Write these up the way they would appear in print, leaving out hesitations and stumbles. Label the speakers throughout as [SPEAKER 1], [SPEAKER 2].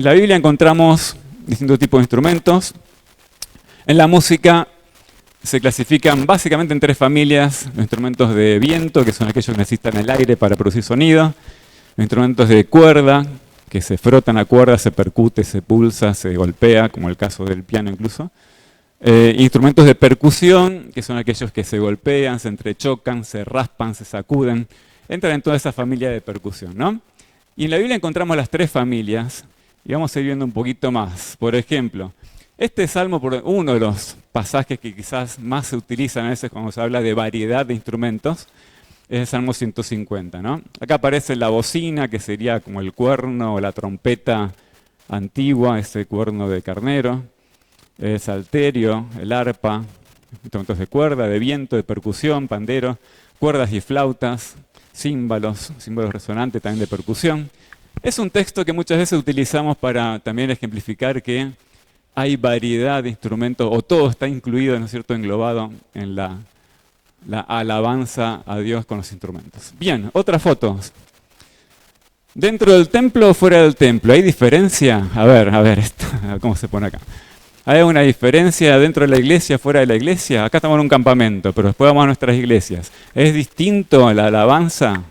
[SPEAKER 1] En la Biblia encontramos distintos tipos de instrumentos. En la música se clasifican básicamente en tres familias: los instrumentos de viento, que son aquellos que necesitan el aire para producir sonido; los instrumentos de cuerda, que se frotan a cuerda, se percute, se pulsa, se golpea, como el caso del piano incluso; instrumentos de percusión, que son aquellos que se golpean, se entrechocan, se raspan, se sacuden. Entran en toda esa familia de percusión, ¿no? Y en la Biblia encontramos las tres familias, y vamos a ir viendo un poquito más. Por ejemplo, este salmo, uno de los pasajes que quizás más se utilizan a veces cuando se habla de variedad de instrumentos, es el Salmo 150, ¿no? Acá aparece la bocina, que sería como el cuerno o la trompeta antigua, ese cuerno de carnero; el salterio, el arpa, instrumentos de cuerda, de viento, de percusión, pandero, cuerdas y flautas, címbalos resonantes también de percusión. Es un texto que muchas veces utilizamos para también ejemplificar que hay variedad de instrumentos, o todo está incluido, ¿no es cierto?, englobado en la alabanza a Dios con los instrumentos. Bien, otras fotos. ¿Dentro del templo o fuera del templo? ¿Hay diferencia? A ver esto, ¿cómo se pone acá? ¿Hay una diferencia dentro de la iglesia, fuera de la iglesia? Acá estamos en un campamento, pero después vamos a nuestras iglesias. ¿Es distinto la alabanza?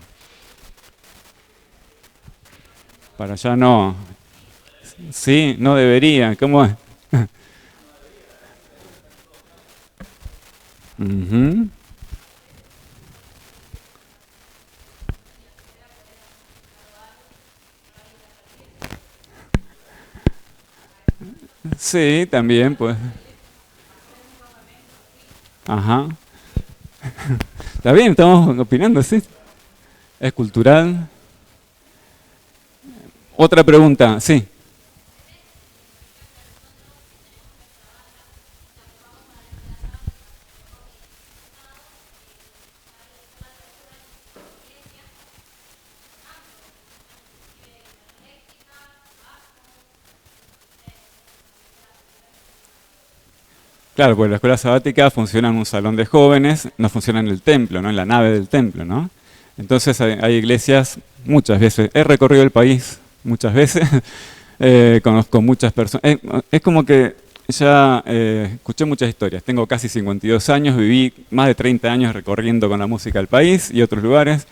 [SPEAKER 1] Para allá no. Sí, no debería. ¿Cómo es? Ujú. Sí, también, pues. Ajá. Está bien, estamos opinando, sí. Es cultural. Otra pregunta, sí. Claro, pues la escuela sabática funciona en un salón de jóvenes, no funciona en el templo, ¿no? En la nave del templo, ¿no? Entonces hay iglesias, muchas veces, he recorrido el país muchas veces, conozco muchas personas. Es como que ya escuché muchas historias. Tengo casi 52 años, viví más de 30 años recorriendo con la música el país y otros lugares,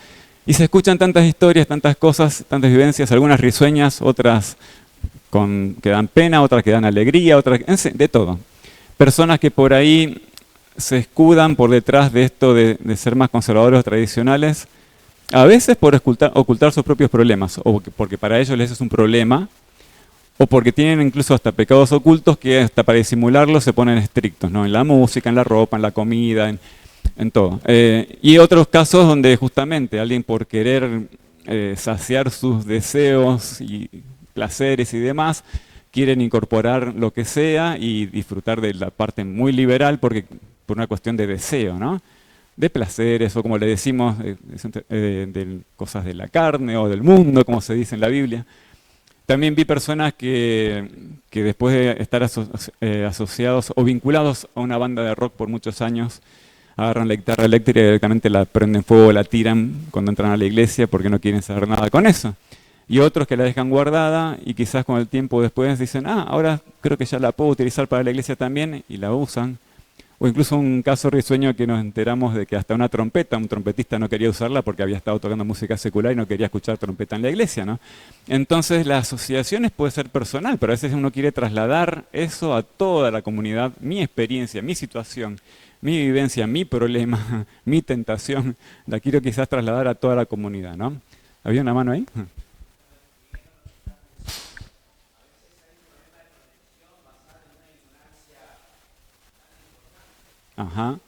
[SPEAKER 1] y se escuchan tantas historias, tantas cosas, tantas vivencias, algunas risueñas, otras que dan pena, otras que dan alegría, otras, de todo. Personas que por ahí se escudan por detrás de esto de ser más conservadores o tradicionales, a veces por ocultar sus propios problemas, o porque para ellos les es un problema, o porque tienen incluso hasta pecados ocultos que hasta para disimularlos se ponen estrictos, ¿no? En la música, en la ropa, en la comida, en todo. Y otros casos donde justamente alguien por querer saciar sus deseos y placeres y demás, quieren incorporar lo que sea y disfrutar de la parte muy liberal por una cuestión de deseo, ¿no? De placeres, o como le decimos, de cosas de la carne o del mundo, como se dice en la Biblia. También vi personas que después de estar asociados o vinculados a una banda de rock por muchos años, agarran la guitarra eléctrica y directamente la prenden fuego, la tiran cuando entran a la iglesia porque no quieren saber nada con eso. Y otros que la dejan guardada y quizás con el tiempo después dicen, ahora creo que ya la puedo utilizar para la iglesia también, y la usan. O incluso un caso risueño que nos enteramos de que hasta una trompeta, un trompetista no quería usarla porque había estado tocando música secular y no quería escuchar trompeta en la iglesia, ¿no? Entonces las asociaciones puede ser personal, pero a veces uno quiere trasladar eso a toda la comunidad, mi experiencia, mi situación, mi vivencia, mi problema, mi tentación, la quiero quizás trasladar a toda la comunidad, ¿no? ¿Había una mano ahí? Ajá.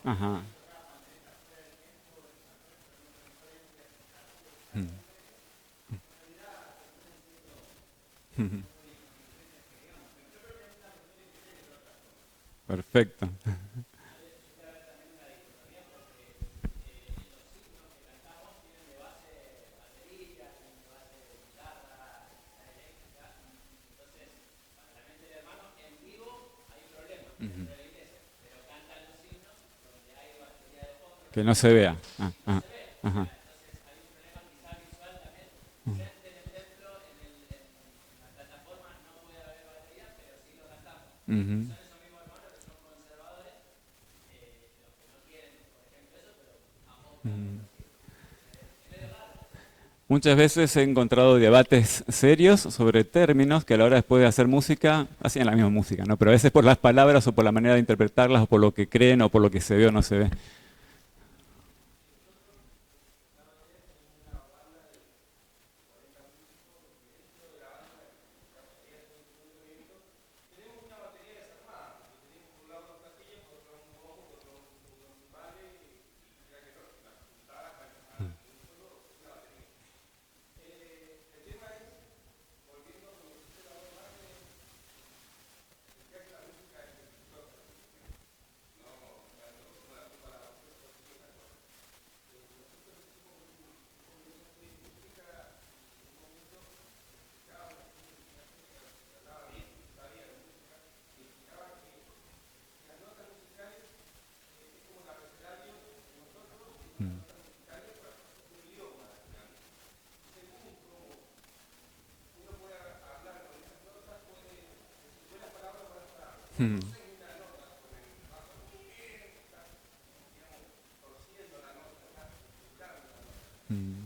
[SPEAKER 1] Ajá. Perfecto. Que no se vea. Ajá. Ujú. Muchas veces he encontrado debates serios sobre términos que a la hora después de hacer música, hacían la misma música, ¿no? Pero a veces por las palabras o por la manera de interpretarlas o por lo que creen o por lo que se ve o no se ve. Mm. Mm.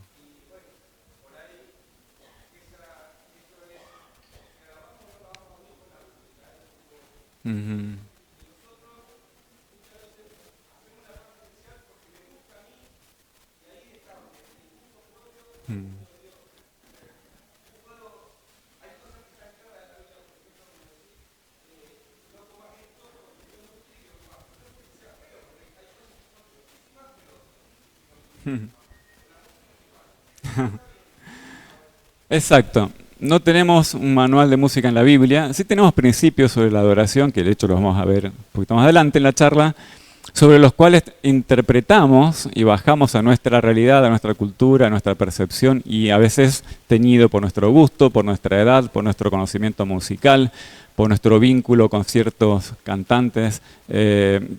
[SPEAKER 1] Ujú. Mm. Exacto. No tenemos un manual de música en la Biblia. Sí tenemos principios sobre la adoración, que de hecho los vamos a ver un poquito más adelante en la charla, sobre los cuales interpretamos y bajamos a nuestra realidad, a nuestra cultura, a nuestra percepción y a veces teñido por nuestro gusto, por nuestra edad, por nuestro conocimiento musical, por nuestro vínculo con ciertos cantantes,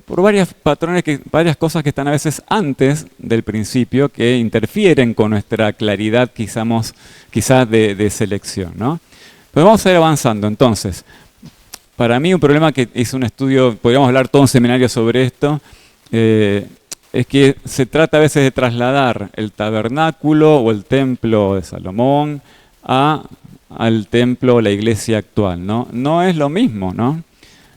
[SPEAKER 1] por varios patrones, varias cosas que están a veces antes del principio que interfieren con nuestra claridad quizás de selección, ¿no? Pero vamos a ir avanzando entonces. Para mí un problema que hice un estudio, podríamos hablar todo un seminario sobre esto, es que se trata a veces de trasladar el tabernáculo o el templo de Salomón al templo o la iglesia actual, ¿no? No es lo mismo, ¿no?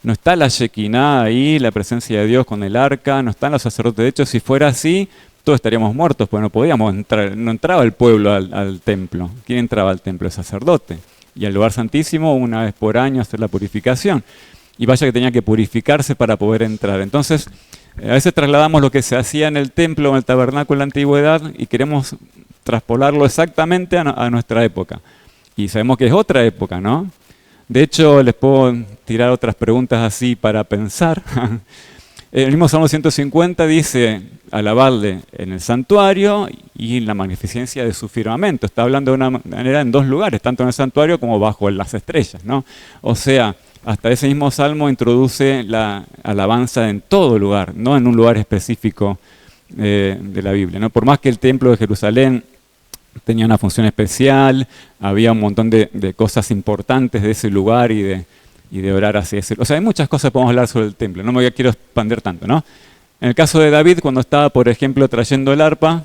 [SPEAKER 1] No está la Shekinah ahí, la presencia de Dios con el arca, no están los sacerdotes. De hecho, si fuera así, todos estaríamos muertos, pues no podíamos entrar, no entraba el pueblo al templo. ¿Quién entraba al templo? El sacerdote. Y al lugar santísimo, una vez por año, hacer la purificación. Y vaya que tenía que purificarse para poder entrar. Entonces, a veces trasladamos lo que se hacía en el templo o en el tabernáculo en la antigüedad y queremos traspolarlo exactamente a nuestra época. Y sabemos que es otra época, ¿no? De hecho, les puedo tirar otras preguntas así para pensar. El mismo Salmo 150 dice, alabarle en el santuario y en la magnificencia de su firmamento. Está hablando de una manera en dos lugares, tanto en el santuario como bajo las estrellas, ¿no? O sea, hasta ese mismo salmo introduce la alabanza en todo lugar, no en un lugar específico de la Biblia, ¿no? Por más que el templo de Jerusalén tenía una función especial, había un montón de cosas importantes de ese lugar y de orar hacia ese. O sea, hay muchas cosas que podemos hablar sobre el templo, no me quiero expandir tanto, ¿no? En el caso de David, cuando estaba, por ejemplo, trayendo el arpa,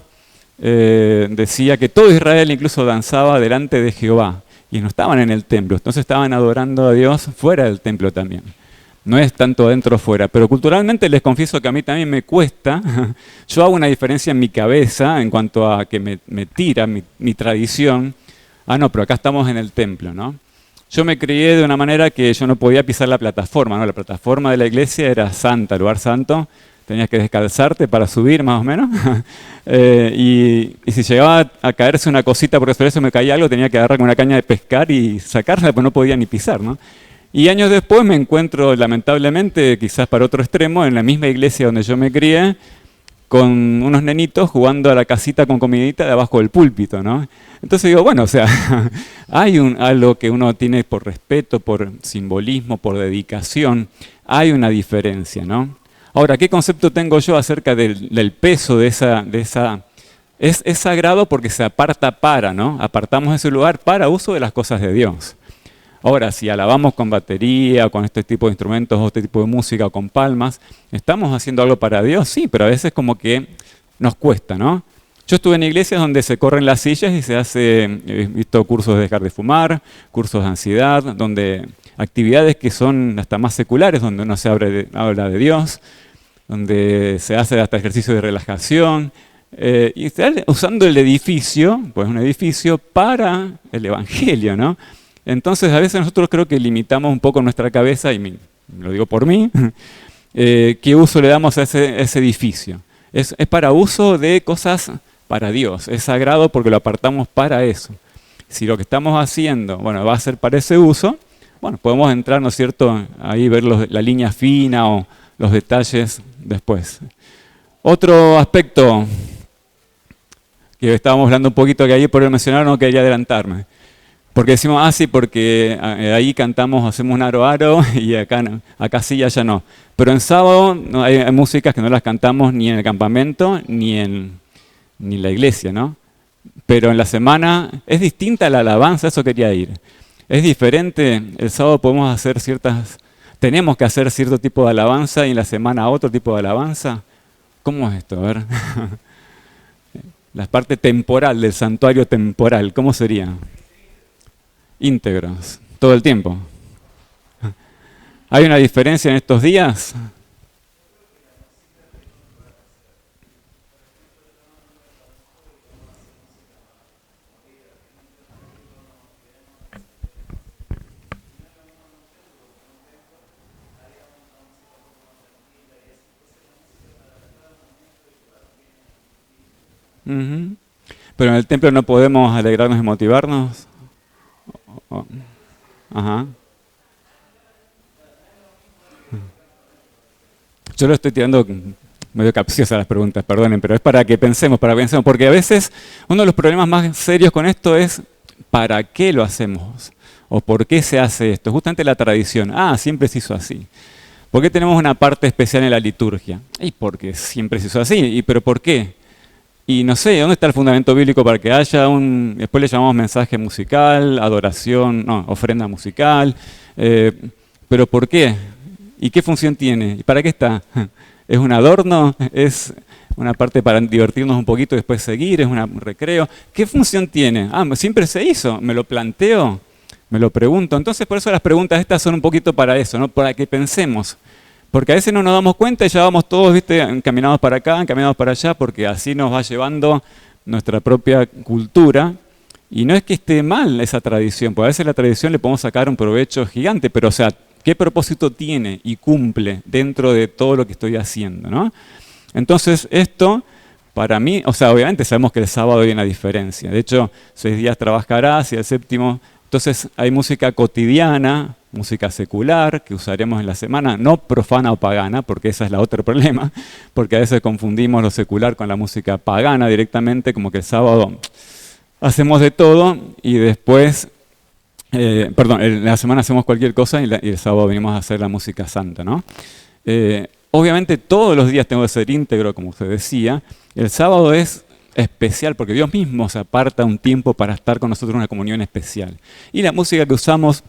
[SPEAKER 1] decía que todo Israel incluso danzaba delante de Jehová, y no estaban en el templo, entonces estaban adorando a Dios fuera del templo también. No es tanto adentro o fuera, pero culturalmente les confieso que a mí también me cuesta. Yo hago una diferencia en mi cabeza en cuanto a que me tira mi tradición. Ah, no, pero acá estamos en el templo, ¿no? Yo me crié de una manera que yo no podía pisar la plataforma, ¿no? La plataforma de la iglesia era santa, lugar santo. tenías que descalzarte para subir más o menos. Y si llegaba a caerse una cosita, porque sobre eso me caía algo, tenía que agarrar con una caña de pescar y sacarla, pues no podía ni pisar, ¿no? Y años después me encuentro, lamentablemente, quizás para otro extremo, en la misma iglesia donde yo me crié, con unos nenitos jugando a la casita con comidita de abajo del púlpito, ¿no? Entonces digo, bueno, o sea, hay algo que uno tiene por respeto, por simbolismo, por dedicación, hay una diferencia, ¿no? Ahora, ¿qué concepto tengo yo acerca del peso de esa? Es sagrado porque se aparta para, ¿no? Apartamos ese lugar para uso de las cosas de Dios. Ahora, si alabamos con batería, o con este tipo de instrumentos, o este tipo de música, o con palmas, ¿estamos haciendo algo para Dios? Sí, pero a veces como que nos cuesta, ¿no? Yo estuve en iglesias donde se corren las sillas y se hace, he visto cursos de dejar de fumar, cursos de ansiedad, donde actividades que son hasta más seculares, donde uno se habla de Dios, donde se hace hasta ejercicio de relajación, y están usando el edificio, pues un edificio para el evangelio, ¿no? Entonces a veces nosotros creo que limitamos un poco nuestra cabeza, y lo digo por mí, qué uso le damos a ese edificio. Es para uso de cosas para Dios, es sagrado porque lo apartamos para eso. Si lo que estamos haciendo, bueno, va a ser para ese uso, bueno, podemos entrar, ¿no es cierto?, ahí ver la línea fina o los detalles después. Otro aspecto que estábamos hablando un poquito, que ahí por mencionar no quería adelantarme. Porque decimos, sí, porque ahí cantamos, hacemos un aro y acá sí y allá no. Pero en sábado no, hay músicas que no las cantamos ni en el campamento ni en la iglesia, ¿no? Pero en la semana es distinta la alabanza, eso quería ir. Es diferente, el sábado tenemos que hacer cierto tipo de alabanza y en la semana otro tipo de alabanza. ¿Cómo es esto? A ver. La parte temporal del santuario temporal, ¿cómo sería? Íntegros, todo el tiempo. ¿Hay una diferencia en estos días? Ujú. Pero en el templo no podemos alegrarnos y motivarnos. Ajá. Yo lo estoy tirando medio capciosa las preguntas, perdonen, pero es para que pensemos, porque a veces uno de los problemas más serios con esto es ¿para qué lo hacemos? ¿O por qué se hace esto? Justamente la tradición. Siempre se hizo así. ¿Por qué tenemos una parte especial en la liturgia? Y porque siempre se hizo así. ¿Pero por qué? Y no sé, ¿dónde está el fundamento bíblico para que haya después le llamamos mensaje musical, adoración, no, ofrenda musical, pero ¿por qué? ¿Y qué función tiene? ¿Y para qué está? ¿Es un adorno? ¿Es una parte para divertirnos un poquito y después seguir? ¿Es un recreo? ¿Qué función tiene? Siempre se hizo, me lo planteo, me lo pregunto. Entonces por eso las preguntas estas son un poquito para eso, ¿no? Para que pensemos. Porque a veces no nos damos cuenta y ya vamos todos, ¿viste?, encaminados para acá, encaminados para allá, porque así nos va llevando nuestra propia cultura. Y no es que esté mal esa tradición, porque a veces la tradición le podemos sacar un provecho gigante, pero o sea, ¿qué propósito tiene y cumple dentro de todo lo que estoy haciendo, ¿no? Entonces esto, para mí, o sea, obviamente sabemos que el sábado hay una diferencia. De hecho, 6 días trabajarás y el séptimo. Entonces hay música cotidiana, música secular que usaremos en la semana, no profana o pagana, porque ese es el otro problema, porque a veces confundimos lo secular con la música pagana directamente, como que el sábado hacemos de todo y después, en la semana hacemos cualquier cosa y el sábado venimos a hacer la música santa, ¿no? Obviamente todos los días tengo que ser íntegro, como usted decía. El sábado es especial porque Dios mismo se aparta un tiempo para estar con nosotros en una comunión especial. Y la música que usamos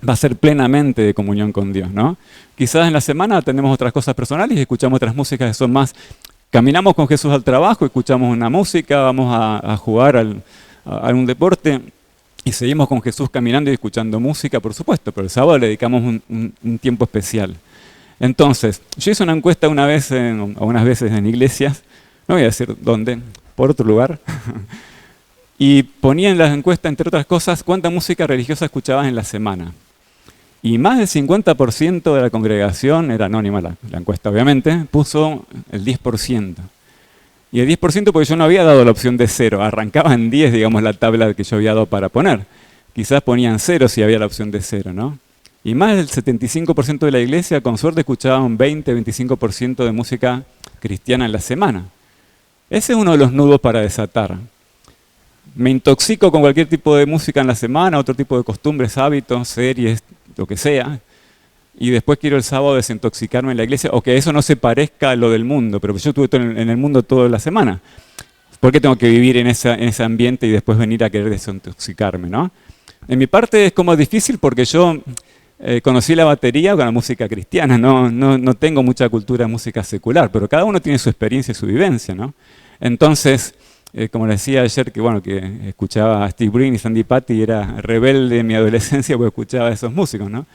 [SPEAKER 1] va a ser plenamente de comunión con Dios, ¿no? Quizás en la semana tenemos otras cosas personales y escuchamos otras músicas que son más... Caminamos con Jesús al trabajo, escuchamos una música, vamos a jugar a un deporte y seguimos con Jesús caminando y escuchando música, por supuesto, pero el sábado le dedicamos un tiempo especial. Entonces, yo hice una encuesta unas veces en iglesias, no voy a decir dónde, por otro lugar, y ponía en las encuestas, entre otras cosas, cuánta música religiosa escuchabas en la semana. Y más del 50% de la congregación, era anónima la encuesta obviamente, puso el 10%. Y el 10% porque yo no había dado la opción de 0, arrancaba en 10, digamos, la tabla que yo había dado para poner. Quizás ponían 0 si había la opción de 0, ¿no? Y más del 75% de la iglesia, con suerte, escuchaba un 20-25% de música cristiana en la semana. Ese es uno de los nudos para desatar. Me intoxico con cualquier tipo de música en la semana, otro tipo de costumbres, hábitos, series, lo que sea, y después quiero el sábado desintoxicarme en la iglesia, o que eso no se parezca a lo del mundo, pero yo estuve en el mundo toda la semana. ¿Por qué tengo que vivir en ese ambiente y después venir a querer desintoxicarme, ¿no? En mi parte es como difícil porque yo conocí la batería con la música cristiana, no tengo mucha cultura de música secular, pero cada uno tiene su experiencia y su vivencia, ¿no? Entonces, como decía ayer, que escuchaba a Steve Green y Sandy Patty, era rebelde en mi adolescencia porque escuchaba a esos músicos, ¿no?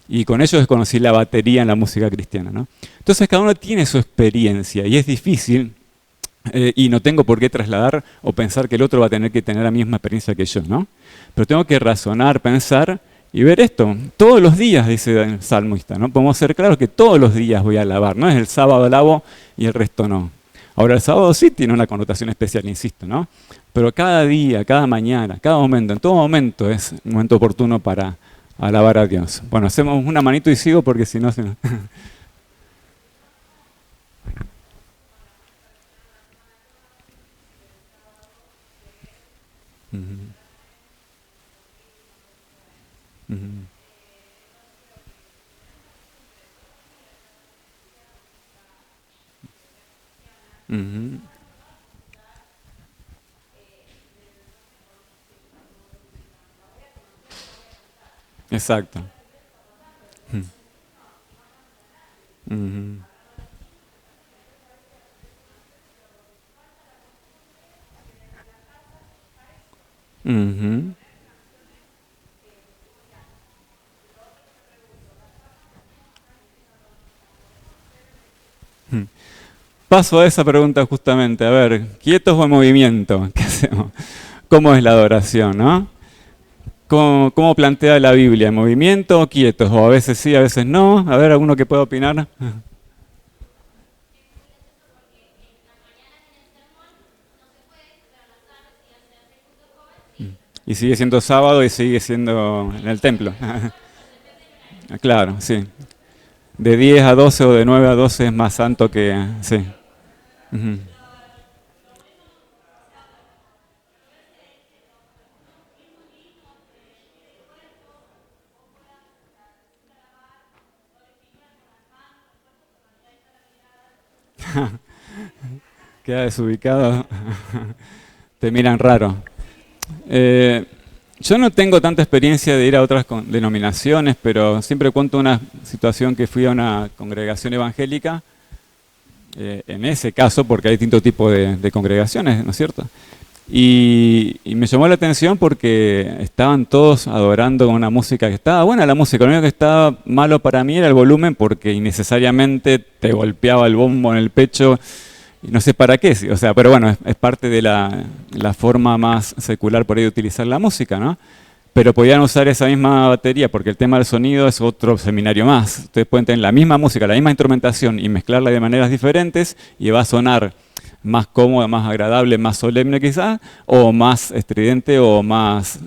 [SPEAKER 1] Y con ellos conocí la batería en la música cristiana, ¿no? Entonces cada uno tiene su experiencia y es difícil y no tengo por qué trasladar o pensar que el otro va a tener que tener la misma experiencia que yo, ¿no? Pero tengo que razonar, pensar y ver esto. Todos los días, dice el salmista, ¿no? Podemos ser claros que todos los días voy a alabar, no es el sábado alabo y el resto no. Ahora el sábado sí tiene una connotación especial, insisto, ¿no? Pero cada día, cada mañana, cada momento, en todo momento es un momento oportuno para alabar a Dios. Bueno, hacemos una manito y sigo porque si no se nos... Exacto. Ujú. Ujú. Paso a esa pregunta justamente. A ver, ¿quietos o en movimiento? ¿Qué hacemos? ¿Cómo es la adoración, no? ¿Cómo plantea la Biblia? ¿En movimiento o quietos? O a veces sí, a veces no. A ver, ¿alguno que pueda opinar? Y sigue siendo sábado y sigue siendo en el templo. Claro, sí. De 10 a 12 o de 9 a 12 es más santo que... Sí. Ujú. Queda desubicado. Te miran raro. Eh, yo no tengo tanta experiencia de ir a otras denominaciones, pero siempre cuento una situación que fui a una congregación evangélica, en ese caso, porque hay distintos tipos de congregaciones, ¿no es cierto? Y me llamó la atención porque estaban todos adorando con una música que estaba buena la música, lo único que estaba malo para mí era el volumen porque innecesariamente te golpeaba el bombo en el pecho y no sé para qué, o sea, pero bueno, es parte de la forma más secular por ahí de utilizar la música, ¿no? Pero podían usar esa misma batería porque el tema del sonido es otro seminario más. Ustedes pueden tener la misma música, la misma instrumentación y mezclarla de maneras diferentes y va a sonar más cómoda, más agradable, más solemne quizás, o más estridente o más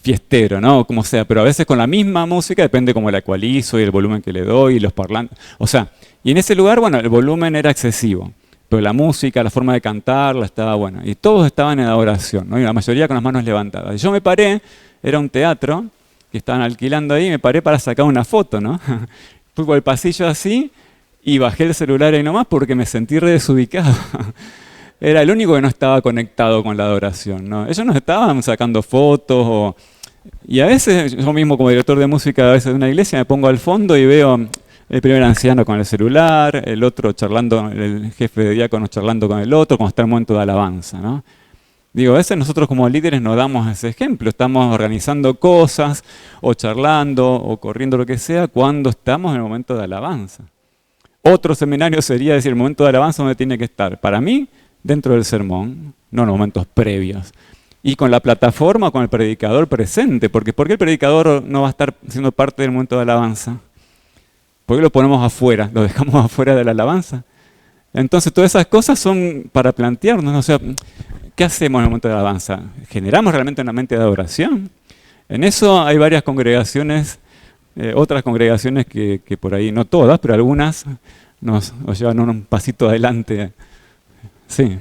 [SPEAKER 1] fiestero, ¿no? Como sea, pero a veces con la misma música depende como la ecualizo y el volumen que le doy y los parlantes. O sea, y en ese lugar, bueno, el volumen era excesivo, pero la música, la forma de cantarla estaba buena. Y todos estaban en adoración, ¿no? Y la mayoría con las manos levantadas. Y yo me paré, era un teatro que estaban alquilando ahí, me paré para sacar una foto, ¿no? Fui por el pasillo así y bajé el celular ahí nomás porque me sentí re desubicado. Era el único que no estaba conectado con la adoración, ¿no? Ellos nos estaban sacando fotos y a veces yo mismo como director de música a veces de una iglesia me pongo al fondo y veo el primer anciano con el celular, el otro charlando, el jefe de diáconos charlando con el otro, cuando está el momento de alabanza, ¿no? Digo, a veces nosotros como líderes no damos ese ejemplo, estamos organizando cosas o charlando o corriendo lo que sea cuando estamos en el momento de alabanza. Otro seminario sería decir el momento de alabanza donde tiene que estar. Para mí, dentro del sermón, no en los momentos previos. y con la plataforma, con el predicador presente, porque ¿por qué el predicador no va a estar siendo parte del momento de alabanza? ¿Por qué lo ponemos afuera, lo dejamos afuera de la alabanza? Entonces todas esas cosas son para plantearnos, ¿no? O sea, ¿qué hacemos en el momento de alabanza? ¿Generamos realmente una mente de adoración? En eso hay varias congregaciones, otras congregaciones que por ahí, no todas, pero algunas nos llevan un pasito adelante. Sí.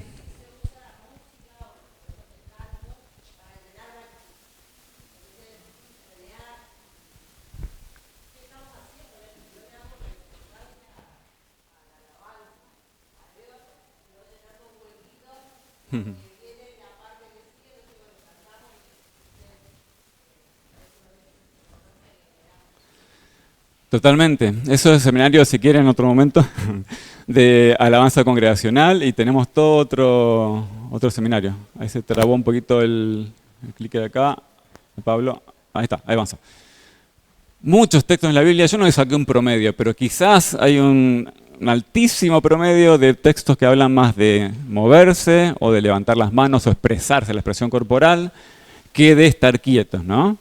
[SPEAKER 1] Totalmente. Eso es seminario, si quieren, en otro momento, de alabanza congregacional y tenemos todo otro seminario. Ahí se trabó un poquito el clic de acá. Pablo, ahí está, ahí avanza. Muchos textos en la Biblia, yo no le saqué un promedio, pero quizás hay un altísimo promedio de textos que hablan más de moverse o de levantar las manos o expresarse, la expresión corporal, que de estar quietos, ¿no?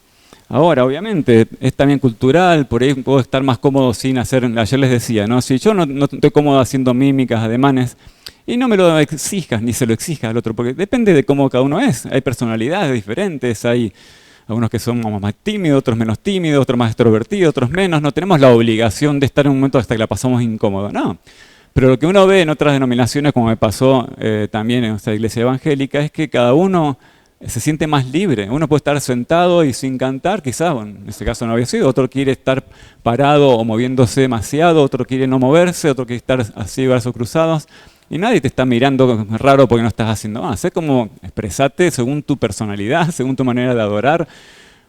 [SPEAKER 1] Ahora, obviamente, es también cultural, por ahí puedo estar más cómodo sin hacer, ayer les decía, ¿no? Si yo no estoy cómodo haciendo mímicas, ademanes, y no me lo exijas ni se lo exijas al otro, porque depende de cómo cada uno es. Hay personalidades diferentes, hay algunos que son más tímidos, otros menos tímidos, otros más extrovertidos, otros menos. No tenemos la obligación de estar en un momento hasta que la pasamos incómodo, no. Pero lo que uno ve en otras denominaciones, como me pasó también en esta iglesia evangélica, es que cada uno se siente más libre. Uno puede estar sentado y sin cantar, quizás, bueno, en este caso no había sido, otro quiere estar parado o moviéndose demasiado, otro quiere no moverse, otro quiere estar así, brazos cruzados, y nadie te está mirando raro porque no estás haciendo más. Es como expresate según tu personalidad, según tu manera de adorar,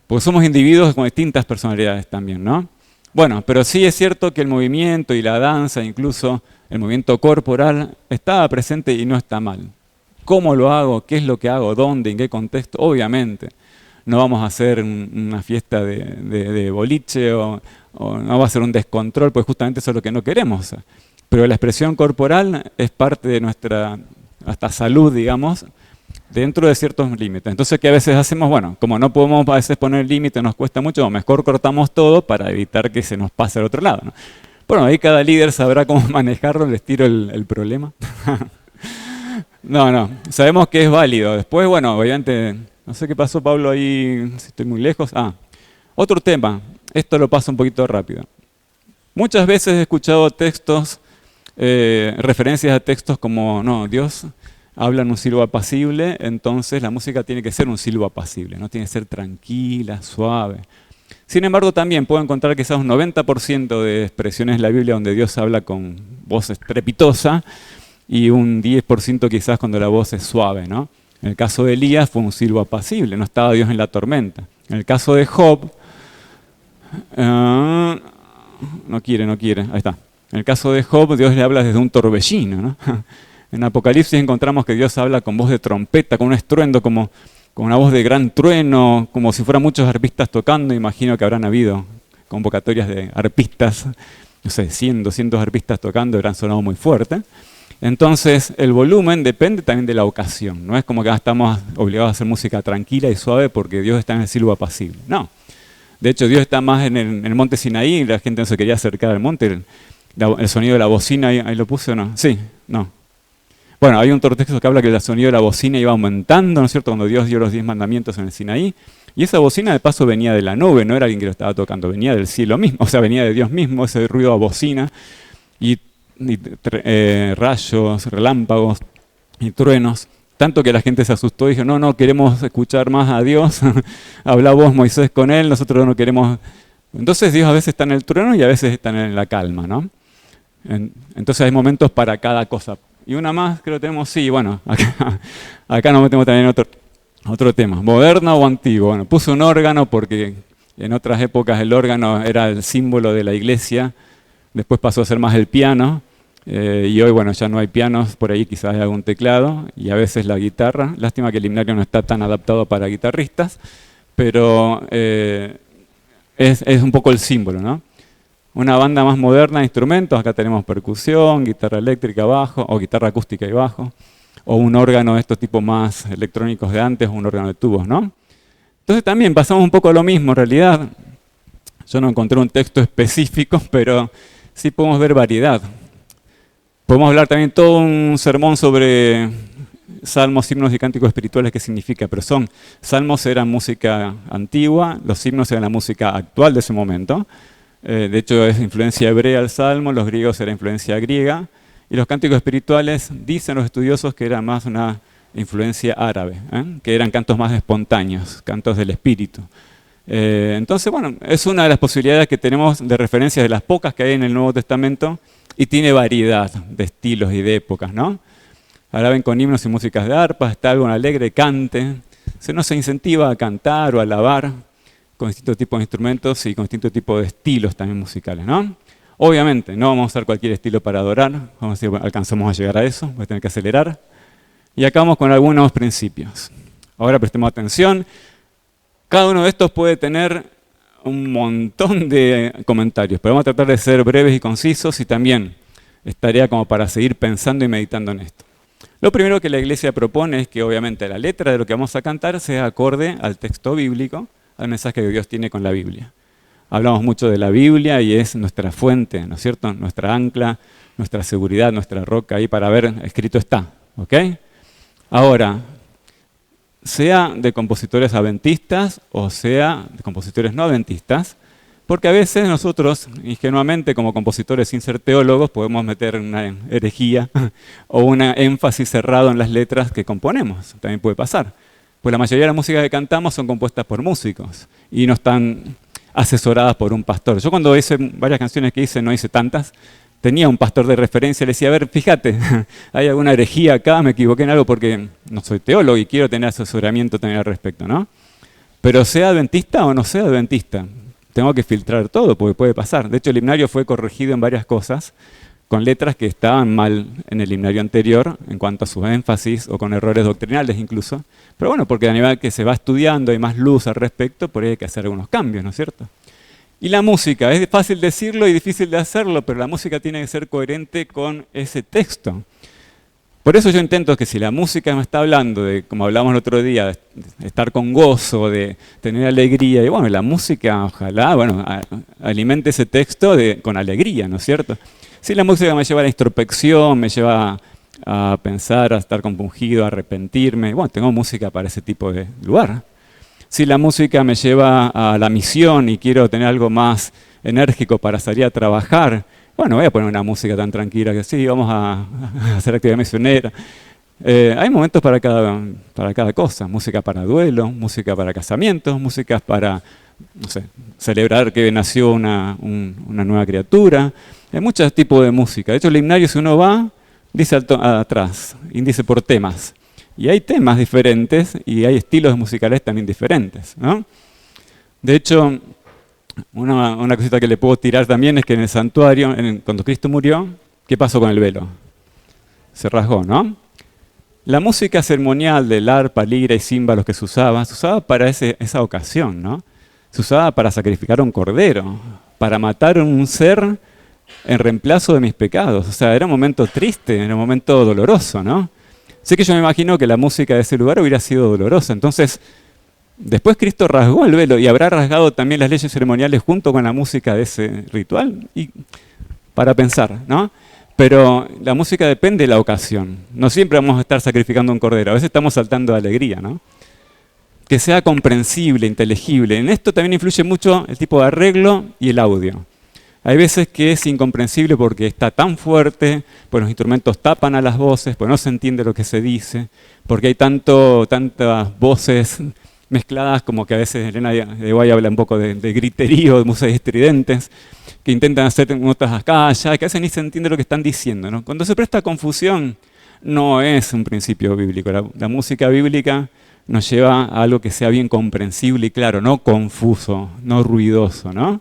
[SPEAKER 1] porque somos individuos con distintas personalidades también, ¿no? Bueno, pero sí es cierto que el movimiento y la danza, incluso el movimiento corporal, estaba presente y no está mal. ¿Cómo lo hago? ¿Qué es lo que hago? ¿Dónde? ¿En qué contexto? Obviamente, no vamos a hacer una fiesta de boliche o no va a ser un descontrol, pues justamente eso es lo que no queremos. Pero la expresión corporal es parte de nuestra hasta salud, digamos, dentro de ciertos límites. Entonces, ¿qué a veces hacemos? Bueno, como no podemos a veces poner límites, nos cuesta mucho, mejor cortamos todo para evitar que se nos pase al otro lado, ¿no? Bueno, ahí cada líder sabrá cómo manejarlo, les tiro el problema. No, sabemos que es válido. Después, bueno, obviamente, no sé qué pasó Pablo ahí, si estoy muy lejos. Otro tema, esto lo paso un poquito rápido. Muchas veces he escuchado textos, referencias a textos como, no, Dios habla en un silbo apacible, entonces la música tiene que ser un silbo apacible, no tiene que ser tranquila, suave. Sin embargo, también puedo encontrar quizás un 90% de expresiones en la Biblia donde Dios habla con voz estrepitosa, y un 10% quizás cuando la voz es suave, ¿no? En el caso de Elías fue un silbo apacible, no estaba Dios en la tormenta. En el caso de Job, no quiere, ahí está. En el caso de Job, Dios le habla desde un torbellino, ¿no? En Apocalipsis encontramos que Dios habla con voz de trompeta, con un estruendo, como con una voz de gran trueno, como si fueran muchos arpistas tocando. Imagino que habrán habido convocatorias de arpistas, no sé, 100, 200 arpistas tocando, habrán sonado muy fuerte. Entonces, el volumen depende también de la ocasión. No es como que estamos obligados a hacer música tranquila y suave porque Dios está en el silbo apacible. No. De hecho, Dios está más en el monte Sinaí y la gente no se quería acercar al monte. El sonido de la bocina, ¿ahí lo puse o no? Sí, no. Bueno, hay un texto que habla que el sonido de la bocina iba aumentando, ¿no es cierto? Cuando Dios dio los 10 mandamientos en el Sinaí. Y esa bocina de paso venía de la nube, no era alguien que lo estaba tocando, venía del cielo mismo, o sea, venía de Dios mismo, ese ruido a bocina. Y rayos, relámpagos y truenos, tanto que la gente se asustó y dijo, no queremos escuchar más a Dios, habla vos Moisés con él, nosotros no queremos. Entonces Dios a veces está en el trueno y a veces está en la calma, ¿no? Entonces hay momentos para cada cosa. Y una más que lo tenemos, sí, bueno, acá nos metemos también en otro tema, moderno o antiguo. Bueno, puse un órgano porque en otras épocas el órgano era el símbolo de la iglesia, después pasó a ser más el piano, y hoy, bueno, ya no hay pianos, por ahí quizás hay algún teclado, y a veces la guitarra. Lástima que el himnario no está tan adaptado para guitarristas, pero es un poco el símbolo, ¿no? Una banda más moderna de instrumentos, acá tenemos percusión, guitarra eléctrica, bajo, o guitarra acústica y bajo. o un órgano de estos tipos más electrónicos de antes, o un órgano de tubos, ¿no? Entonces también pasamos un poco a lo mismo, en realidad. Yo no encontré un texto específico, pero sí podemos ver variedad. Podemos hablar también todo un sermón sobre salmos, himnos y cánticos espirituales, qué significa, pero salmos eran música antigua, los himnos eran la música actual de ese momento. De hecho, es influencia hebrea el salmo, los griegos era influencia griega, y los cánticos espirituales, dicen los estudiosos, que era más una influencia árabe, que eran cantos más espontáneos, cantos del espíritu. Entonces, bueno, es una de las posibilidades que tenemos de referencias de las pocas que hay en el Nuevo Testamento, y tiene variedad de estilos y de épocas, ¿no? Ahora ven con himnos y músicas de arpa, está algo alegre, cante. Se nos incentiva a cantar o a alabar con distintos tipos de instrumentos y con distintos tipos de estilos también musicales, ¿no? Obviamente, no vamos a usar cualquier estilo para adorar, vamos a ver si alcanzamos a llegar a eso, voy a tener que acelerar. Y acá vamos con algunos principios. Ahora prestemos atención. Cada uno de estos puede tener un montón de comentarios, pero vamos a tratar de ser breves y concisos y también estaría como para seguir pensando y meditando en esto. Lo primero que la Iglesia propone es que obviamente la letra de lo que vamos a cantar sea acorde al texto bíblico, al mensaje que Dios tiene con la Biblia. Hablamos mucho de la Biblia y es nuestra fuente, ¿no es cierto? Nuestra ancla, nuestra seguridad, nuestra roca, ahí para ver, escrito está, ¿ok? Ahora, sea de compositores adventistas o sea de compositores no adventistas, porque a veces nosotros, ingenuamente, como compositores sin ser teólogos, podemos meter una herejía o un énfasis cerrado en las letras que componemos. También puede pasar. Pues la mayoría de las músicas que cantamos son compuestas por músicos y no están asesoradas por un pastor. Yo cuando hice varias canciones que hice, no hice tantas, tenía un pastor de referencia, le decía, a ver, fíjate, hay alguna herejía acá, me equivoqué en algo porque no soy teólogo y quiero tener asesoramiento también al respecto, ¿no? Pero sea adventista o no sea adventista, tengo que filtrar todo porque puede pasar. De hecho, el himnario fue corregido en varias cosas, con letras que estaban mal en el himnario anterior, en cuanto a su énfasis, o con errores doctrinales incluso. Pero bueno, porque a nivel que se va estudiando, hay más luz al respecto, por ahí hay que hacer algunos cambios, ¿no es cierto? Y la música, es fácil decirlo y difícil de hacerlo, pero la música tiene que ser coherente con ese texto. Por eso yo intento que si la música me está hablando de, como hablamos el otro día, de estar con gozo, de tener alegría, y bueno, la música ojalá, bueno, alimente ese texto con alegría, ¿no es cierto? Si la música me lleva a la introspección, me lleva a pensar, a estar compungido, a arrepentirme, bueno, tengo música para ese tipo de lugar. Si la música me lleva a la misión y quiero tener algo más enérgico para salir a trabajar, bueno, voy a poner una música tan tranquila que sí, vamos a hacer actividad misionera. Hay momentos para cada cosa, música para duelo, música para casamientos, música para, no sé, celebrar que nació una nueva criatura. Hay muchos tipos de música. De hecho, el himnario, si uno va, dice atrás, índice por temas. Y hay temas diferentes y hay estilos musicales también diferentes, ¿no? De hecho, una cosita que le puedo tirar también es que en el santuario, cuando Cristo murió, ¿qué pasó con el velo? Se rasgó, ¿no? La música ceremonial del arpa, lira y címbalos que se usaba para esa ocasión, ¿no? Se usaba para sacrificar a un cordero, para matar a un ser en reemplazo de mis pecados. O sea, era un momento triste, era un momento doloroso, ¿no? Sé que yo me imagino que la música de ese lugar hubiera sido dolorosa. Entonces, después Cristo rasgó el velo y habrá rasgado también las leyes ceremoniales junto con la música de ese ritual. Y para pensar, ¿no? Pero la música depende de la ocasión. No siempre vamos a estar sacrificando un cordero. A veces estamos saltando de alegría, ¿no? Que sea comprensible, inteligible. En esto también influye mucho el tipo de arreglo y el audio. Hay veces que es incomprensible porque está tan fuerte, pues los instrumentos tapan a las voces, pues no se entiende lo que se dice, porque hay tantas voces mezcladas como que a veces Elena de Guay habla un poco de griterío, de voces estridentes, que intentan hacer notas acá, allá, que a veces ni se entiende lo que están diciendo, ¿no? Cuando se presta confusión, no es un principio bíblico. La música bíblica nos lleva a algo que sea bien comprensible y claro, no confuso, no ruidoso, ¿no?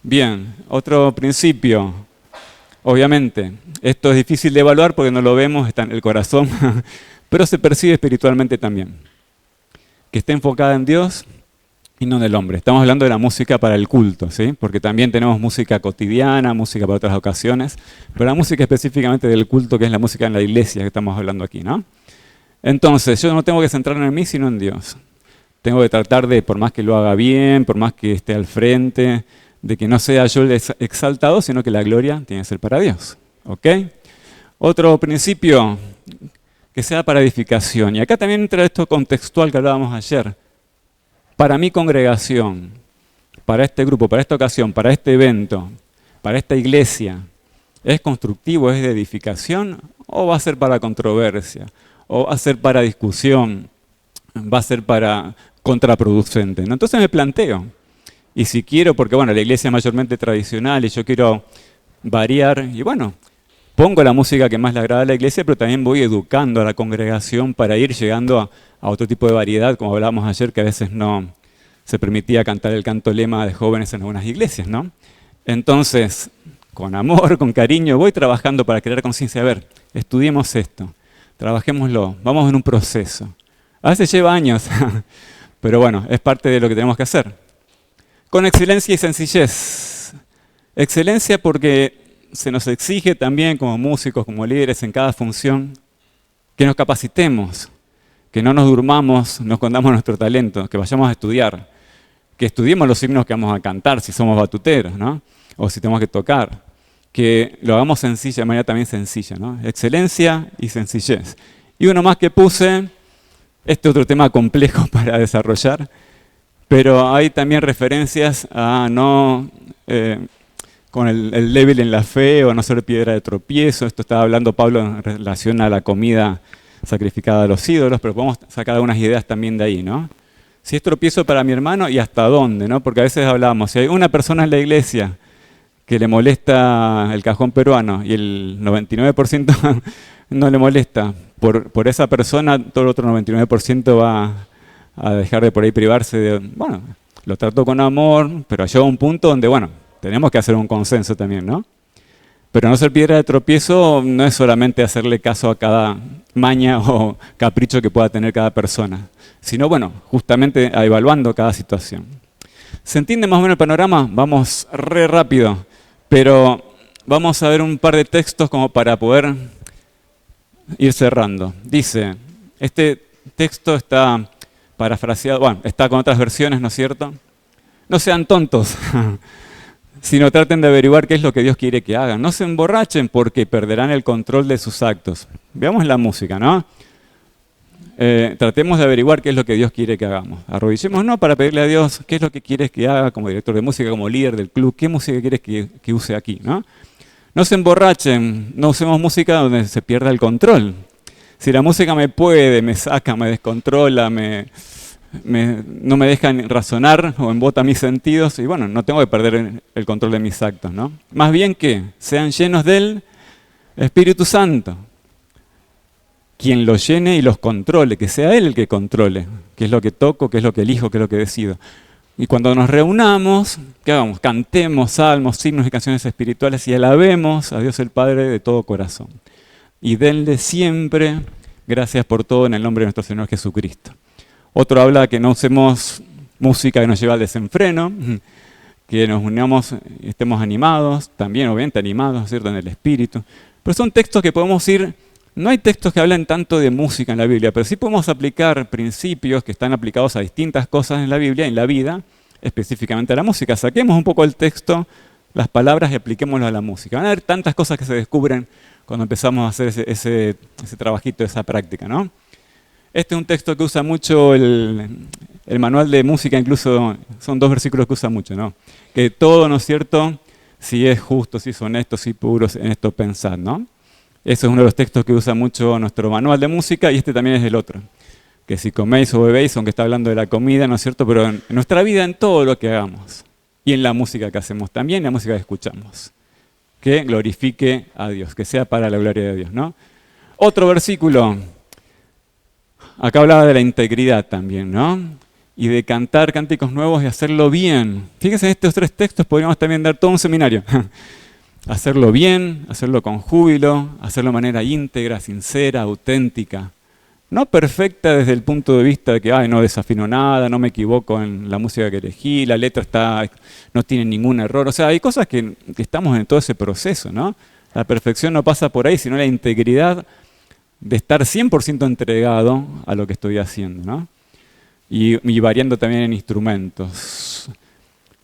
[SPEAKER 1] Bien, otro principio, obviamente, esto es difícil de evaluar porque no lo vemos, está en el corazón, pero se percibe espiritualmente también. Que esté enfocada en Dios y no en el hombre. Estamos hablando de la música para el culto, ¿sí? Porque también tenemos música cotidiana, música para otras ocasiones, pero la música específicamente del culto, que es la música en la iglesia que estamos hablando aquí, ¿no? Entonces, yo no tengo que centrarme en mí, sino en Dios. Tengo que tratar de, por más que lo haga bien, por más que esté al frente, de que no sea yo el exaltado, sino que la gloria tiene que ser para Dios. ¿Ok? Otro principio, que sea para edificación. Y acá también entra esto contextual que hablábamos ayer. Para mi congregación, para este grupo, para esta ocasión, para este evento, para esta iglesia, ¿es constructivo, es de edificación o va a ser para controversia? ¿O va a ser para discusión? ¿Va a ser para contraproducente? ¿No? Entonces me planteo. Y si quiero, porque bueno, la iglesia es mayormente tradicional y yo quiero variar, y bueno, pongo la música que más le agrada a la iglesia, pero también voy educando a la congregación para ir llegando a otro tipo de variedad, como hablábamos ayer, que a veces no se permitía cantar el canto lema de jóvenes en algunas iglesias, ¿no? Entonces, con amor, con cariño, voy trabajando para crear conciencia. A ver, estudiemos esto, trabajémoslo, vamos en un proceso. A veces lleva años, pero bueno, es parte de lo que tenemos que hacer. Con excelencia y sencillez. Excelencia porque se nos exige también como músicos, como líderes en cada función, que nos capacitemos, que no nos durmamos, no escondamos nuestro talento, que vayamos a estudiar, que estudiemos los himnos que vamos a cantar si somos batuteros, ¿no? O si tenemos que tocar, que lo hagamos sencilla, de manera también sencilla, ¿no? Excelencia y sencillez. Y uno más que puse, este otro tema complejo para desarrollar, pero hay también referencias a no con el débil en la fe o no ser piedra de tropiezo. Esto estaba hablando Pablo en relación a la comida sacrificada a los ídolos, pero podemos sacar algunas ideas también de ahí, ¿no? Si es tropiezo para mi hermano, ¿y hasta dónde? ¿No? Porque a veces hablamos, si hay una persona en la iglesia que le molesta el cajón peruano y el 99% no le molesta, por esa persona todo el otro 99% va a dejar de por ahí privarse de, bueno, lo trato con amor, pero llega un punto donde, bueno, tenemos que hacer un consenso también, ¿no? Pero no ser piedra de tropiezo no es solamente hacerle caso a cada maña o capricho que pueda tener cada persona, sino, bueno, justamente evaluando cada situación. ¿Se entiende más o menos el panorama? Vamos re rápido, pero vamos a ver un par de textos como para poder ir cerrando. Dice, este texto está parafraseado, bueno, está con otras versiones, ¿no es cierto? No sean tontos, sino traten de averiguar qué es lo que Dios quiere que hagan. No se emborrachen porque perderán el control de sus actos. Veamos la música, ¿no? Tratemos de averiguar qué es lo que Dios quiere que hagamos. Arrodillémonos para pedirle a Dios qué es lo que quieres que haga como director de música, como líder del club, qué música quieres que use aquí, ¿no? No se emborrachen, no usemos música donde se pierda el control. Si la música me puede, me saca, me descontrola, no me deja razonar o embota mis sentidos, y bueno, no tengo que perder el control de mis actos, ¿no? Más bien que sean llenos del Espíritu Santo, quien los llene y los controle, que sea Él el que controle, qué es lo que toco, qué es lo que elijo, qué es lo que decido. Y cuando nos reunamos, ¿qué hagamos? Cantemos salmos, himnos y canciones espirituales y alabemos a Dios el Padre de todo corazón. Y denle siempre gracias por todo en el nombre de nuestro Señor Jesucristo. Otro habla que no usemos música que nos lleva al desenfreno, que nos unamos y estemos animados, también obviamente animados, ¿cierto?, en el espíritu. Pero son textos que podemos ir, no hay textos que hablan tanto de música en la Biblia, pero sí podemos aplicar principios que están aplicados a distintas cosas en la Biblia, en la vida, específicamente a la música. Saquemos un poco el texto, las palabras y apliquémoslo a la música. Van a haber tantas cosas que se descubren cuando empezamos a hacer ese trabajito, esa práctica, ¿no? Este es un texto que usa mucho el manual de música, incluso son 2 versículos que usa mucho, ¿no? Que todo, ¿no es cierto?, si es justo, si es honesto, si es puro, en esto pensad, ¿no? Ese es uno de los textos que usa mucho nuestro manual de música y este también es el otro. Que si coméis o bebéis, aunque está hablando de la comida, ¿no es cierto?, pero en nuestra vida, en todo lo que hagamos. Y en la música que hacemos también, en la música que escuchamos. Que glorifique a Dios, que sea para la gloria de Dios, ¿no? Otro versículo. Acá hablaba de la integridad también, ¿no? Y de cantar cánticos nuevos y hacerlo bien. Fíjense, en estos 3 textos podríamos también dar todo un seminario. Hacerlo bien, hacerlo con júbilo, hacerlo de manera íntegra, sincera, auténtica. No perfecta desde el punto de vista de que no desafino nada, no me equivoco en la música que elegí, la letra no tiene ningún error. O sea, hay cosas que estamos en todo ese proceso, ¿no? La perfección no pasa por ahí, sino la integridad de estar 100% entregado a lo que estoy haciendo, ¿no? Y variando también en instrumentos.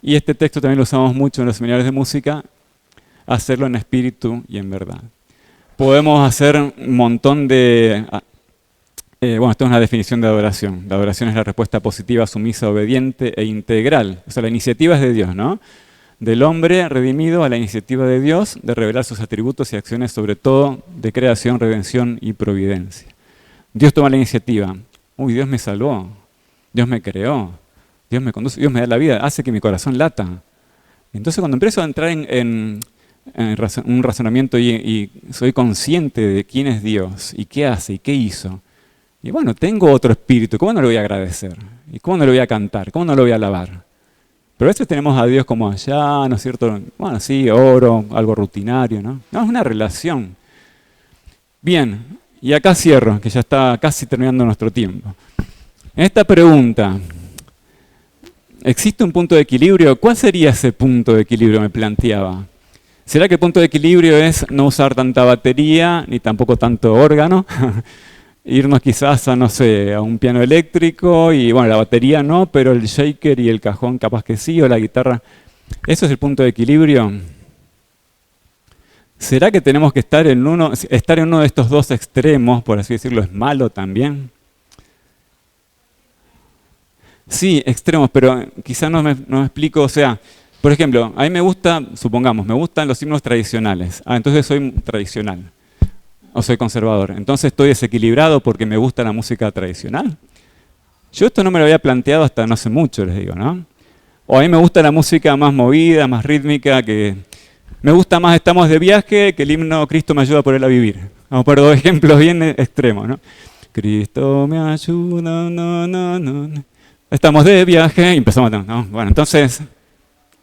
[SPEAKER 1] Y este texto también lo usamos mucho en los seminarios de música, hacerlo en espíritu y en verdad. Podemos hacer un montón de... bueno, esto es una definición de adoración. La adoración es la respuesta positiva, sumisa, obediente e integral. O sea, la iniciativa es de Dios, ¿no? Del hombre redimido a la iniciativa de Dios de revelar sus atributos y acciones, sobre todo de creación, redención y providencia. Dios toma la iniciativa. Uy, Dios me salvó. Dios me creó. Dios me conduce. Dios me da la vida. Hace que mi corazón lata. Entonces, cuando empiezo a entrar en un razonamiento y soy consciente de quién es Dios y qué hace y qué hizo, y bueno, tengo otro espíritu, ¿cómo no lo voy a agradecer? ¿Y cómo no lo voy a cantar? ¿Cómo no lo voy a alabar? Pero a veces tenemos a Dios como allá, ¿no es cierto? Bueno, sí, oro, algo rutinario, ¿no? No, es una relación. Bien, y acá cierro, que ya está casi terminando nuestro tiempo. En esta pregunta, ¿existe un punto de equilibrio? ¿Cuál sería ese punto de equilibrio? Me planteaba. ¿Será que el punto de equilibrio es no usar tanta batería, ni tampoco tanto órgano? Irnos quizás a, no sé, a un piano eléctrico y, bueno, la batería no, pero el shaker y el cajón capaz que sí, o la guitarra. ¿Eso es el punto de equilibrio? ¿Será que tenemos que estar en uno de estos dos extremos, por así decirlo, es malo también? Sí, extremos, pero quizás no me explico, o sea, por ejemplo, a mí me gusta, supongamos, me gustan los himnos tradicionales. Entonces soy tradicional. O soy conservador. Entonces estoy desequilibrado porque me gusta la música tradicional. Yo esto no me lo había planteado hasta no hace mucho, les digo, ¿no? O a mí me gusta la música más movida, más rítmica, que me gusta más Estamos de viaje que el himno Cristo me ayuda por él a vivir. Vamos a poner dos ejemplos bien extremos, ¿no? Cristo me ayuda, no, no, no. Estamos de viaje y empezamos a... ¿no? Bueno, entonces,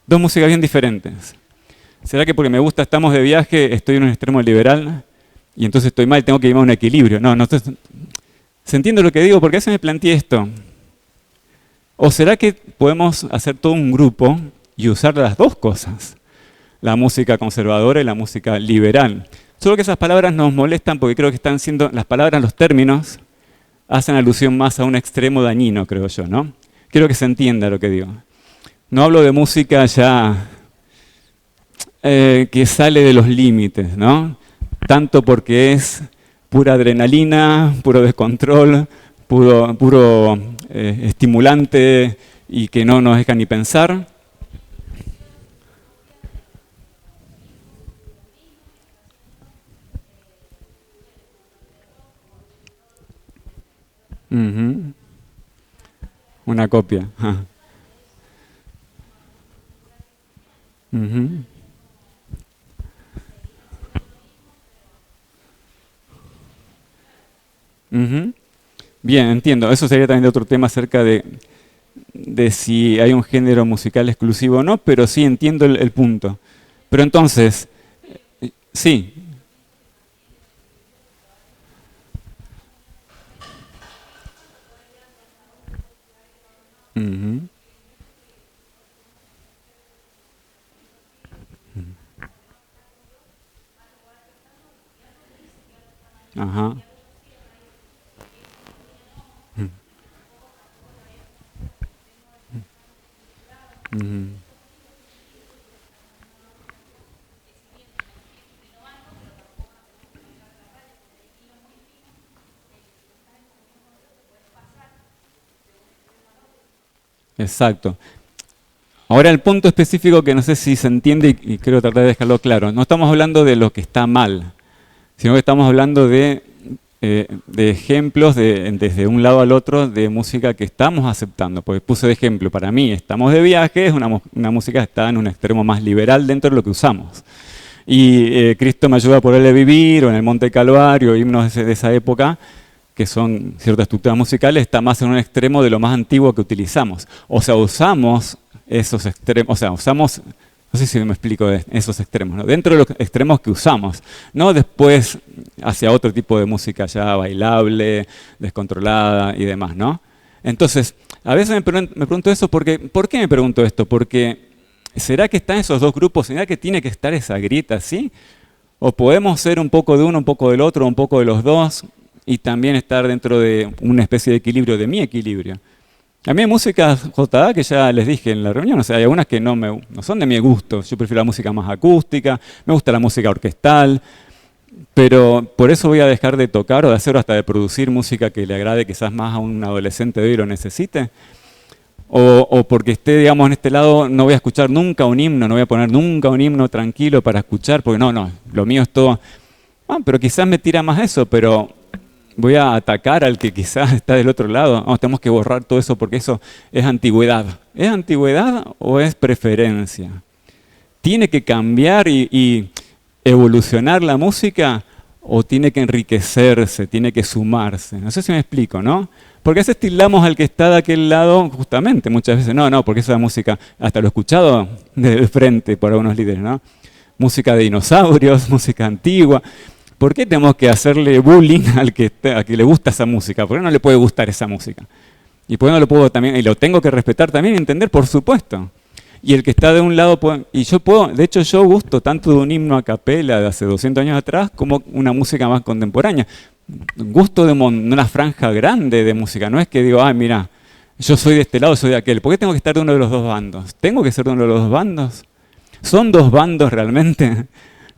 [SPEAKER 1] dos músicas bien diferentes. ¿Será que porque me gusta Estamos de viaje estoy en un extremo liberal? Y entonces estoy mal, tengo que llevar un equilibrio. No, ¿se entiende lo que digo? Porque a veces me planteé esto. ¿O será que podemos hacer todo un grupo y usar las dos cosas? La música conservadora y la música liberal. Solo que esas palabras nos molestan porque creo que están siendo, las palabras, los términos, hacen alusión más a un extremo dañino, creo yo, ¿no? Quiero que se entienda lo que digo. No hablo de música ya que sale de los límites, ¿no? Tanto porque es pura adrenalina, puro descontrol, puro estimulante y que no nos deja ni pensar. Uh-huh. Una copia. Uh-huh. Uh-huh. Bien, entiendo. Eso sería también otro tema acerca de si hay un género musical exclusivo o no, pero sí entiendo el punto. Pero entonces, sí. Uh-huh. Ajá. Uh-huh. Exacto. Ahora el punto específico que no sé si se entiende y quiero tratar de dejarlo claro. No estamos hablando de lo que está mal, sino que estamos hablando de ejemplos desde un lado al otro de música que estamos aceptando. Porque puse de ejemplo, para mí Estamos de viaje es una música que está en un extremo más liberal dentro de lo que usamos. Y Cristo me ayuda por él a vivir, o en el Monte Calvario, himnos de esa época, que son ciertas estructuras musicales, está más en un extremo de lo más antiguo que utilizamos. O sea, usamos esos extremos, o sea, usamos, no sé si me explico de esos extremos, ¿no? Dentro de los extremos que usamos, no después hacia otro tipo de música ya bailable, descontrolada y demás, ¿no? Entonces, a veces me pregunto eso porque, ¿por qué me pregunto esto? Porque, ¿será que están esos dos grupos? ¿Será que tiene que estar esa grieta así? ¿O podemos ser un poco de uno, un poco del otro, un poco de los dos? y también estar dentro de una especie de equilibrio, de mi equilibrio. A mí hay músicas JA que ya les dije en la reunión, o sea, hay algunas que no son de mi gusto. Yo prefiero la música más acústica, me gusta la música orquestal, pero por eso voy a dejar de tocar o de hacer o hasta de producir música que le agrade quizás más a un adolescente de hoy y lo necesite. O porque esté, digamos, en este lado, no voy a escuchar nunca un himno, no voy a poner nunca un himno tranquilo para escuchar, porque no, lo mío es todo. Pero quizás me tira más eso, pero voy a atacar al que quizás está del otro lado. Tenemos que borrar todo eso porque eso es antigüedad. ¿Es antigüedad o es preferencia? ¿Tiene que cambiar y evolucionar la música o tiene que enriquecerse, tiene que sumarse? No sé si me explico, ¿no? Porque a veces tildamos al que está de aquel lado justamente, muchas veces, no, porque esa música, hasta lo he escuchado de frente por algunos líderes, ¿no? Música de dinosaurios, música antigua. ¿Por qué tenemos que hacerle bullying al que le gusta esa música? ¿Por qué no le puede gustar esa música? Y por qué no lo puedo también, y lo tengo que respetar también y entender, por supuesto. Y el que está de un lado, y yo puedo, de hecho yo gusto tanto de un himno a capela de hace 200 años atrás como una música más contemporánea. Gusto de una franja grande de música, no es que digo, mira, yo soy de este lado, soy de aquel. ¿Por qué tengo que estar de uno de los dos bandos? ¿Tengo que ser de uno de los dos bandos? ¿Son dos bandos realmente?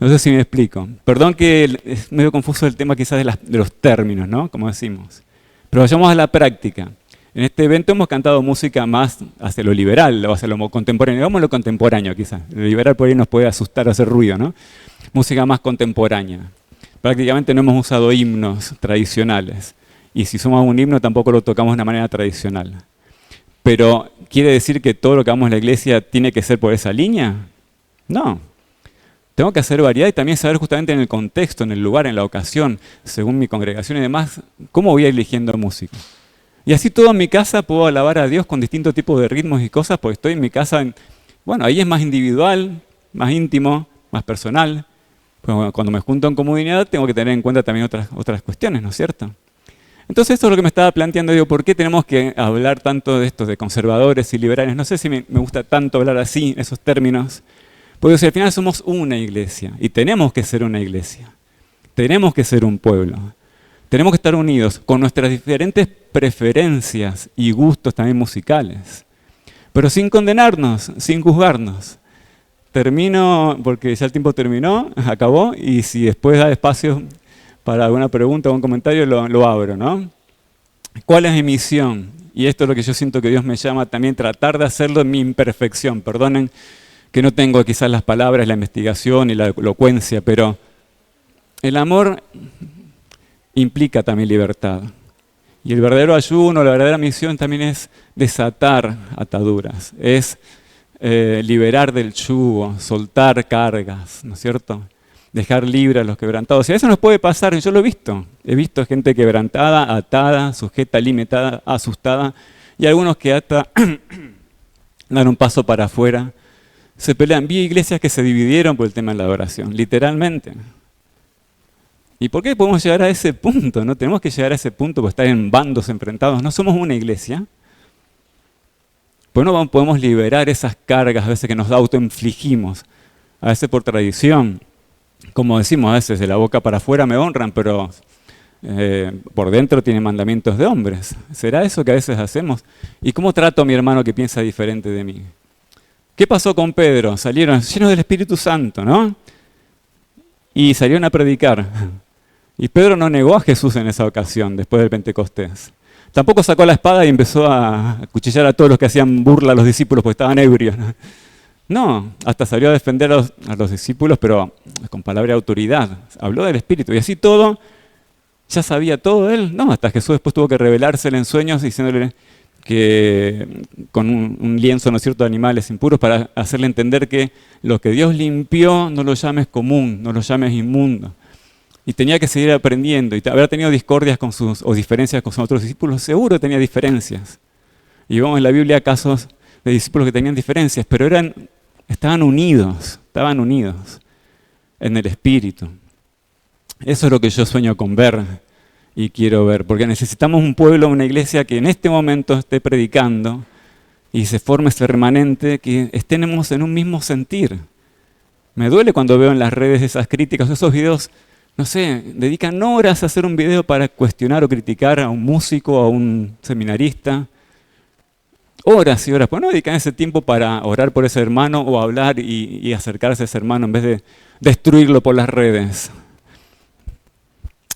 [SPEAKER 1] No sé si me explico. Perdón que es medio confuso el tema quizás de los términos, ¿no? Como decimos. Pero vayamos a la práctica. En este evento hemos cantado música más hacia lo liberal o hacia lo contemporáneo. Vamos a lo contemporáneo quizás. Lo liberal por ahí nos puede asustar o hacer ruido, ¿no? Música más contemporánea. Prácticamente no hemos usado himnos tradicionales. Y si somos un himno tampoco lo tocamos de una manera tradicional. Pero, ¿quiere decir que todo lo que hagamos en la iglesia tiene que ser por esa línea? No. Tengo que hacer variedad y también saber justamente en el contexto, en el lugar, en la ocasión, según mi congregación y demás, cómo voy a ir eligiendo música. Y así todo en mi casa puedo alabar a Dios con distintos tipos de ritmos y cosas, porque estoy en mi casa, bueno, ahí es más individual, más íntimo, más personal. Pues cuando me junto en comunidad tengo que tener en cuenta también otras cuestiones, ¿no es cierto? Entonces esto es lo que me estaba planteando, digo, ¿por qué tenemos que hablar tanto de esto de conservadores y liberales? No sé si me gusta tanto hablar así, esos términos. Porque si al final somos una iglesia y tenemos que ser una iglesia, tenemos que ser un pueblo, tenemos que estar unidos con nuestras diferentes preferencias y gustos también musicales, pero sin condenarnos, sin juzgarnos. Termino, porque ya el tiempo terminó, acabó, y si después da espacio para alguna pregunta o un comentario, lo abro, ¿no? ¿Cuál es mi misión? Y esto es lo que yo siento que Dios me llama también, tratar de hacerlo en mi imperfección. Perdonen que no tengo quizás las palabras, la investigación y la elocuencia, pero el amor implica también libertad. Y el verdadero ayuno, la verdadera misión también es desatar ataduras, es liberar del yugo, soltar cargas, ¿no es cierto? Dejar libre a los quebrantados. Y eso nos puede pasar, yo lo he visto gente quebrantada, atada, sujeta, limitada, asustada, y algunos que hasta dan un paso para afuera, se pelean. Vi iglesias que se dividieron por el tema de la adoración, literalmente. ¿Y por qué podemos llegar a ese punto? No tenemos que llegar a ese punto por estar en bandos enfrentados. No somos una iglesia. Pues no podemos liberar esas cargas a veces que nos autoinfligimos, a veces por tradición. Como decimos a veces, de la boca para afuera me honran, pero por dentro tiene mandamientos de hombres. ¿Será eso que a veces hacemos? ¿Y cómo trato a mi hermano que piensa diferente de mí? ¿Qué pasó con Pedro? Salieron llenos del Espíritu Santo, ¿no? Y salieron a predicar. Y Pedro no negó a Jesús en esa ocasión, después del Pentecostés. Tampoco sacó la espada y empezó a cuchillar a todos los que hacían burla a los discípulos porque estaban ebrios. No, hasta salió a defender a los discípulos, pero con palabra de autoridad. Habló del Espíritu. Y así todo, ¿ya sabía todo él? No, hasta Jesús después tuvo que revelársele en sueños diciéndole que con un lienzo, ¿no es cierto?, de animales impuros para hacerle entender que lo que Dios limpió no lo llames común, no lo llames inmundo. Y tenía que seguir aprendiendo. Y habrá tenido discordias o diferencias con sus otros discípulos. Seguro tenía diferencias. Y vemos en la Biblia casos de discípulos que tenían diferencias, pero estaban unidos en el Espíritu. Eso es lo que yo sueño con ver y quiero ver, porque necesitamos un pueblo, una iglesia que en este momento esté predicando y se forme ese remanente, que estemos en un mismo sentir. Me duele cuando veo en las redes esas críticas, esos videos no sé, dedican horas a hacer un video para cuestionar o criticar a un músico, a un seminarista. Horas y horas. Pues no dedican ese tiempo para orar por ese hermano o hablar y acercarse a ese hermano en vez de destruirlo por las redes.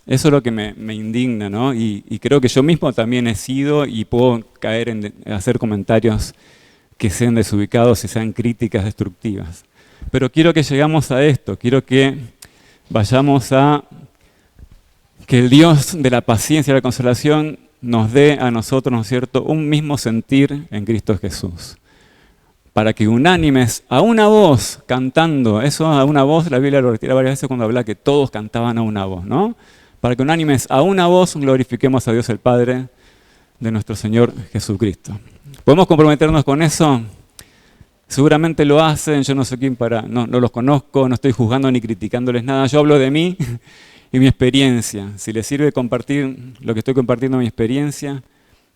[SPEAKER 1] Eso es lo que me indigna, ¿no? Y creo que yo mismo también he sido y puedo caer en hacer comentarios que sean desubicados y sean críticas destructivas. Pero quiero que llegamos a esto, quiero que vayamos a que el Dios de la paciencia y la consolación nos dé a nosotros, ¿no es cierto?, un mismo sentir en Cristo Jesús. Para que unánimes, a una voz, cantando, eso a una voz, la Biblia lo retira varias veces cuando habla que todos cantaban a una voz, ¿no? Para que unánimes, a una voz, glorifiquemos a Dios el Padre de nuestro Señor Jesucristo. ¿Podemos comprometernos con eso? Seguramente lo hacen, yo no sé quién no los conozco, no estoy juzgando ni criticándoles nada, yo hablo de mí y mi experiencia. Si les sirve compartir lo que estoy compartiendo, mi experiencia,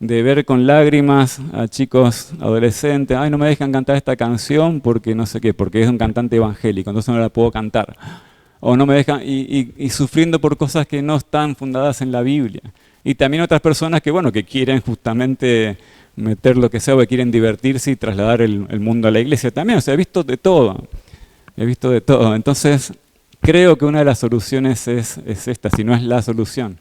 [SPEAKER 1] de ver con lágrimas a chicos adolescentes, ay, no me dejan cantar esta canción porque no sé qué, porque es un cantante evangélico, entonces no la puedo cantar. O no me dejan, y sufriendo por cosas que no están fundadas en la Biblia. Y también otras personas que, bueno, que quieren justamente meter lo que sea, o que quieren divertirse y trasladar el mundo a la iglesia también. O sea, he visto de todo. Entonces, creo que una de las soluciones es esta, si no es la solución.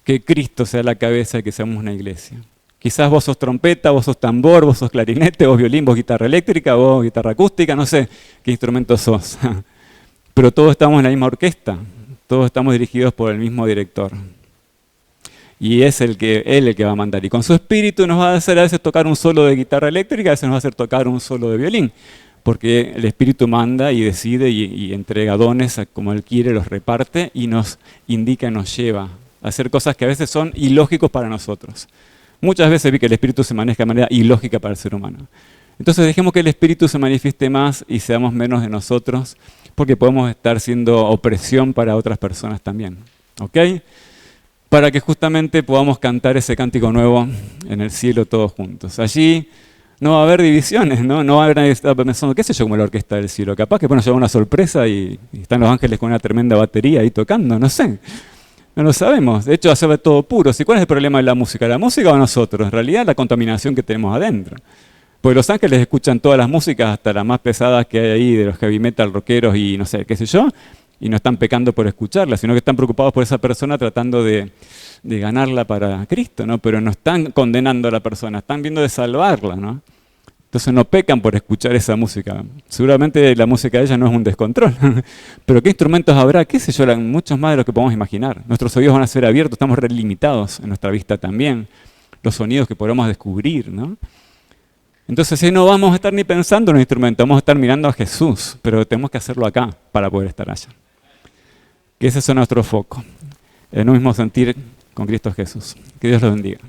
[SPEAKER 1] Que Cristo sea la cabeza y que seamos una iglesia. Quizás vos sos trompeta, vos sos tambor, vos sos clarinete, vos violín, vos guitarra eléctrica, vos guitarra acústica, no sé qué instrumento sos. Pero todos estamos en la misma orquesta, todos estamos dirigidos por el mismo director. Y es él el que va a mandar. Y con su espíritu nos va a hacer a veces tocar un solo de guitarra eléctrica, a veces nos va a hacer tocar un solo de violín. Porque el espíritu manda y decide y entrega dones como él quiere, los reparte y nos indica, nos lleva a hacer cosas que a veces son ilógicos para nosotros. Muchas veces vi que el espíritu se maneja de manera ilógica para el ser humano. Entonces dejemos que el espíritu se manifieste más y seamos menos de nosotros, porque podemos estar siendo opresión para otras personas también. ¿Ok? Para que justamente podamos cantar ese cántico nuevo en el cielo todos juntos. Allí no va a haber divisiones, ¿no? No va a haber nadie que está pensando, qué sé yo, como la orquesta del cielo. Capaz que nos lleva una sorpresa y están los ángeles con una tremenda batería ahí tocando, no sé. No lo sabemos. De hecho, hace todo puro. ¿Y cuál es el problema de la música? ¿La música o nosotros? En realidad, la contaminación que tenemos adentro. Porque los ángeles escuchan todas las músicas, hasta las más pesadas que hay ahí, de los heavy metal, rockeros y no sé, qué sé yo, y no están pecando por escucharlas, sino que están preocupados por esa persona tratando de ganarla para Cristo, ¿no? Pero no están condenando a la persona, están viendo de salvarla, ¿no? Entonces no pecan por escuchar esa música. Seguramente la música de ella no es un descontrol, pero ¿qué instrumentos habrá? ¿Qué sé yo? Muchos más de lo que podemos imaginar. Nuestros oídos van a ser abiertos, estamos relimitados en nuestra vista también, los sonidos que podamos descubrir, ¿no? Entonces no vamos a estar ni pensando en un instrumento, vamos a estar mirando a Jesús, pero tenemos que hacerlo acá para poder estar allá. Que ese es nuestro foco, el mismo sentir con Cristo Jesús. Que Dios los bendiga.